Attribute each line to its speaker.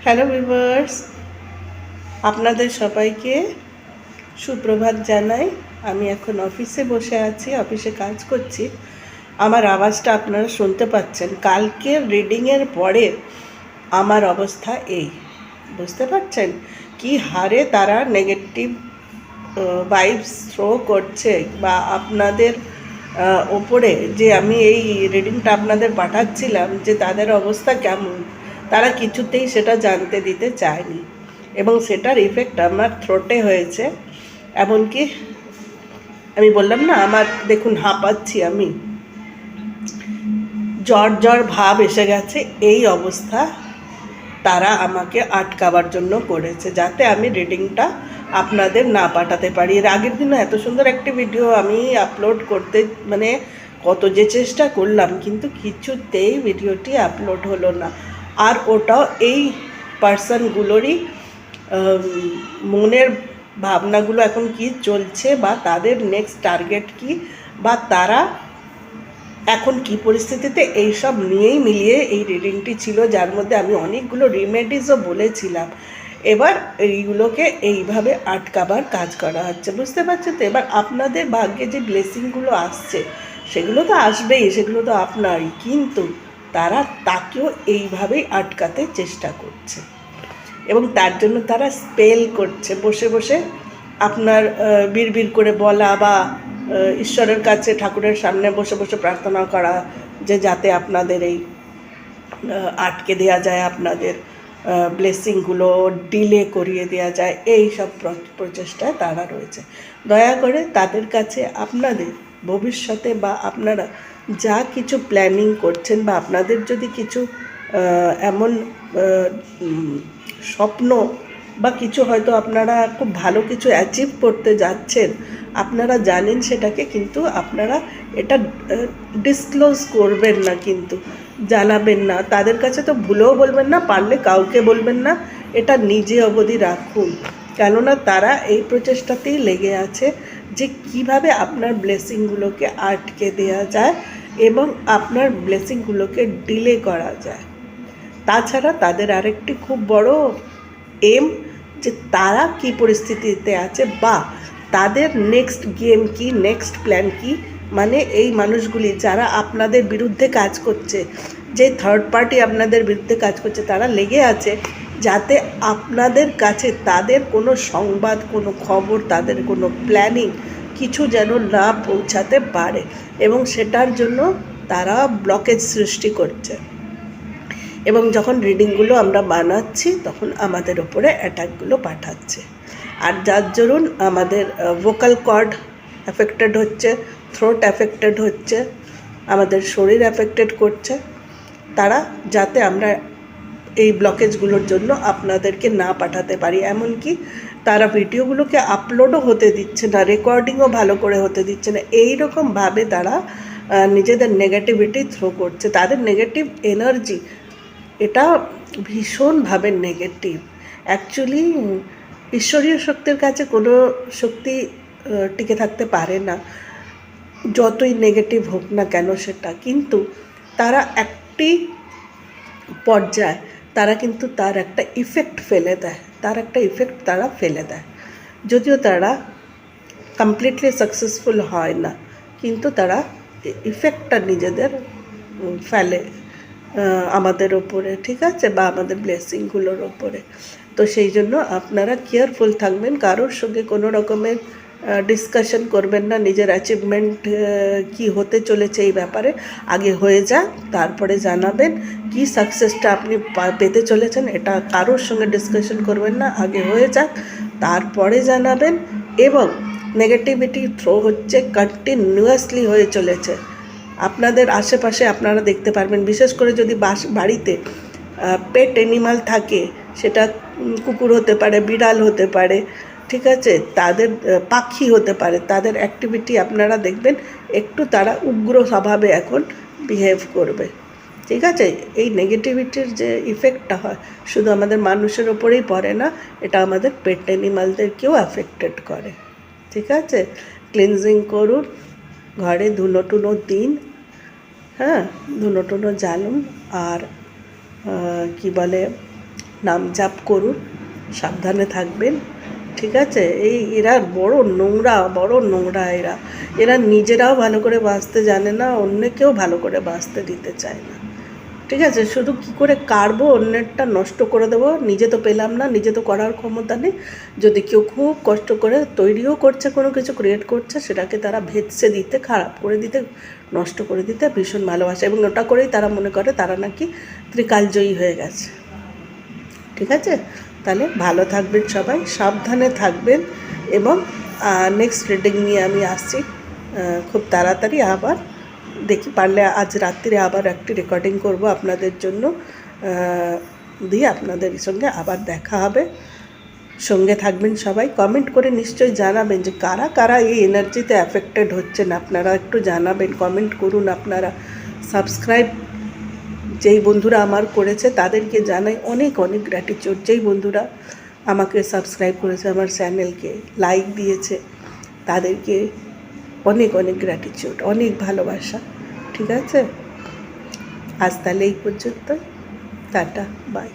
Speaker 1: Hello viewers, আপনাদের সবাইকে সুপ্রভাত জানাই। আমি এখন অফিসে বসে আছি, অফিসে কাজ করছি। আমার আওয়াজটা আপনারা শুনতে পাচ্ছেন। কালকের রিডিংয়ের পরে আমার অবস্থা এই, বুঝতে পারছেন কি হারে তারা নেগেটিভ ভাইবস থ্রো করছে বা আপনাদের ওপরে। যে আমি এই রিডিংটা আপনাদের পাঠাচ্ছিলাম যে তাদের অবস্থা কেমন, তারা কিছুতেই সেটা জানতে দিতে চায়নি এবং সেটার ইফেক্ট আমার থ্রোটে হয়েছে। এমনকি আমি বললাম না, আমার দেখুন হাঁপাচ্ছি, আমি জ্বর জ্বর ভাব এসে গেছে। এই অবস্থা তারা আমাকে আটকাবার জন্য করেছে, যাতে আমি রিডিংটা আপনাদের না পাঠাতে পারি। এর আগের দিনও এত সুন্দর একটি ভিডিও আমি আপলোড করতে কত যে চেষ্টা করলাম, কিন্তু কিছুতেই ভিডিওটি আপলোড হলো না। আর ওটাও এই পার্সনগুলোরই মনের ভাবনাগুলো এখন কি চলছে, বা তাদের নেক্সট টার্গেট কি, বা তারা এখন কি পরিস্থিতিতে, এই সব নিয়েই মিলিয়ে এই রিডিংটি ছিল, যার মধ্যে আমি অনেকগুলো রেমেডিসও বলেছিলাম। এবার এইগুলোকে এইভাবে আটকাবার কাজ করা হচ্ছে, বুঝতে পারছেন তো। এবার আপনাদের ভাগ্যে যে ব্লেসিংগুলো আসছে সেগুলো তো আসবেই, সেগুলো তো আপনারই, কিন্তু তারা তাকেও এইভাবেই আটকাতে চেষ্টা করছে এবং তার জন্য তারা স্পেল করছে, বসে বসে আপনার বিড়বিড় করে বলা বা ঈশ্বরের কাছে ঠাকুরের সামনে বসে বসে প্রার্থনা করা যে যাতে আপনাদের এই আটকে দেওয়া যায়, আপনাদের ব্লেসিংগুলো ডিলে করিয়ে দেওয়া যায়। এই সব প্রচেষ্টায় তারা রয়েছে। দয়া করে তাদের কাছে আপনাদের ভবিষ্যতে বা আপনারা যা কিছু প্ল্যানিং করছেন, বা আপনাদের যদি কিছু এমন স্বপ্ন বা কিছু হয়তো আপনারা খুব ভালো কিছু অ্যাচিভ করতে যাচ্ছেন, আপনারা জানেন সেটাকে, কিন্তু আপনারা এটা ডিসক্লোজ করবেন না, কিন্তু জানাবেন না তাদের কাছে। তো ভুলেও বলবেন না, পারলে কাউকে বলবেন না, এটা নিজে অবধি রাখুন। কেননা তারা এই প্রচেষ্টাতেই লেগে আছে যে কিভাবে আপনার ব্লেসিংগুলোকে আটকে দেওয়া যায় এবং আপনার ব্লেসিংগুলোকে ডিলে করা যায়। তাছাড়া তাদের আরেকটি খুব বড় এম, যে তারা কি পরিস্থিতিতে আছে বা তাদের নেক্সট গেম কি, নেক্সট প্ল্যান কি। মানে এই মানুষগুলি যারা আপনাদের বিরুদ্ধে কাজ করছে, যে থার্ড পার্টি আপনাদের বিরুদ্ধে কাজ করছে, তারা লেগে আছে যাতে আপনাদের কাছে তাদের কোনো সংবাদ, কোনো খবর, তাদের কোনো প্ল্যানিং কিছু যেন না পৌঁছাতে পারে, এবং সেটার জন্য তারা ব্লকেজ সৃষ্টি করছে। এবং যখন রিডিংগুলো আমরা বানাচ্ছি তখন আমাদের ওপরে অ্যাটাকগুলো পাঠাচ্ছে। আর যার দরুন আমাদের ভোকাল কর্ড অ্যাফেক্টেড হচ্ছে, থ্রোট অ্যাফেক্টেড হচ্ছে, আমাদের শরীর অ্যাফেক্টেড করছে। তারা যাতে আমরা এই ব্লকেজগুলোর জন্য আপনাদেরকে না পাঠাতে পারি, এমনকি তারা ভিডিওগুলোকে আপলোডও হতে দিচ্ছে না, রেকর্ডিংও ভালো করে হতে দিচ্ছে না। এইরকমভাবে তারা নিজেদের নেগেটিভিটি থ্রো করছে। তাদের নেগেটিভ এনার্জি এটা ভীষণভাবে নেগেটিভ। অ্যাকচুয়ালি ঈশ্বরীয় শক্তির কাছে কোনো শক্তি টিকে থাকতে পারে না, যতই নেগেটিভ হোক না কেন সেটা। কিন্তু তারা একটি পর্যায়ে তারা কিন্তু তার একটা ইফেক্ট ফেলে দেয়, তারা ফেলে দেয়। যদিও তারা কমপ্লিটলি সাকসেসফুল হয় না, কিন্তু তারা ইফেক্টটা নিজেদের ফেলে আমাদের ওপরে, ঠিক আছে, বা আমাদের ব্লেসিংগুলোর ওপরে। তো সেই জন্য আপনারা কেয়ারফুল থাকবেন, কারোর সঙ্গে কোনো রকমের ডিসকাশন করবেন না। নিজের অ্যাচিভমেন্ট কি হতে চলেছে এই ব্যাপারে আগে হয়ে যাক, তারপরে জানাবেন। কি সাকসেসটা আপনি পেতে চলেছেন এটা কারোর সঙ্গে ডিসকাশন করবেন না, আগে হয়ে যাক তারপরে জানাবেন। এবং নেগেটিভিটি থ্রো হচ্ছে কন্টিনিউয়াসলি হয়ে চলেছে আপনাদের আশেপাশে, আপনারা দেখতে পারবেন। বিশেষ করে যদি বাড়িতে পেট অ্যানিমাল থাকে, সেটা কুকুর হতে পারে, বিড়াল হতে পারে, ঠিক আছে, তাদের পাখি হতে পারে, তাদের অ্যাক্টিভিটি আপনারা দেখবেন একটু তারা উগ্র স্বভাবে এখন বিহেভ করবে, ঠিক আছে। এই নেগেটিভিটির যে ইফেক্টটা হয় শুধু আমাদের মানুষের ওপরেই পড়ে না, এটা আমাদের পেট অ্যানিমালদেরকেও অ্যাফেক্টেড করে, ঠিক আছে। ক্লিনজিং করুন, ঘরে ধুনো টুনো দিন, হ্যাঁ, ধুনো টুনো জ্বালুন, আর কি বলে নাম জাপ করুন, সাবধানে থাকবেন, ঠিক আছে? এরা বড় নোংরা এরা নিজেরাও ভালো করে বাঁচতে জানে না, অন্যকেও ভালো করে বাঁচতে দিতে চায় না, ঠিক আছে? শুধু কি করে কাড়বো, অন্যেরটা নষ্ট করে দেবো, নিজে তো পেলাম না, নিজে তো করার ক্ষমতা নেই। যদি কেউ খুব কষ্ট করে তৈরিও করছে, কোনো কিছু ক্রিয়েট করছে, সেটাকে তারা ভেৎসে দিতে, খারাপ করে দিতে, নষ্ট করে দিতে ভীষণ ভালোবাসে, এবং ওটা করেই তারা মনে করে তারা নাকি ত্রিকালজয়ী হয়ে গেছে, ঠিক আছে? তাহলে ভালো থাকবেন সবাই, সাবধানে থাকবেন, এবং নেক্সট রিডিং নিয়ে আমি আসছি খুব তাড়াতাড়ি। আবার দেখি পারলে আজ রাত্রিরে আবার একটি রেকর্ডিং করব আপনাদের জন্য, দিয়ে আপনাদের সঙ্গে আবার দেখা হবে। সঙ্গে থাকবেন সবাই, কমেন্ট করে নিশ্চয়ই জানাবেন যে কারা কারা এই এনার্জিতে অ্যাফেক্টেড হচ্ছেন, আপনারা একটু জানাবেন, কমেন্ট করুন আপনারা। সাবস্ক্রাইব যেই বন্ধুরা আমার করেছে তাদেরকে জানাই অনেক অনেক গ্র্যাটিটিউড, যেই বন্ধুরা আমাকে সাবস্ক্রাইব করেছে, আমার চ্যানেলকে লাইক দিয়েছে, তাদেরকে অনেক অনেক গ্র্যাটিটিউড, অনেক ভালোবাসা, ঠিক আছে? আজ তাহলে এই পর্যন্ত, টাটা, বাই।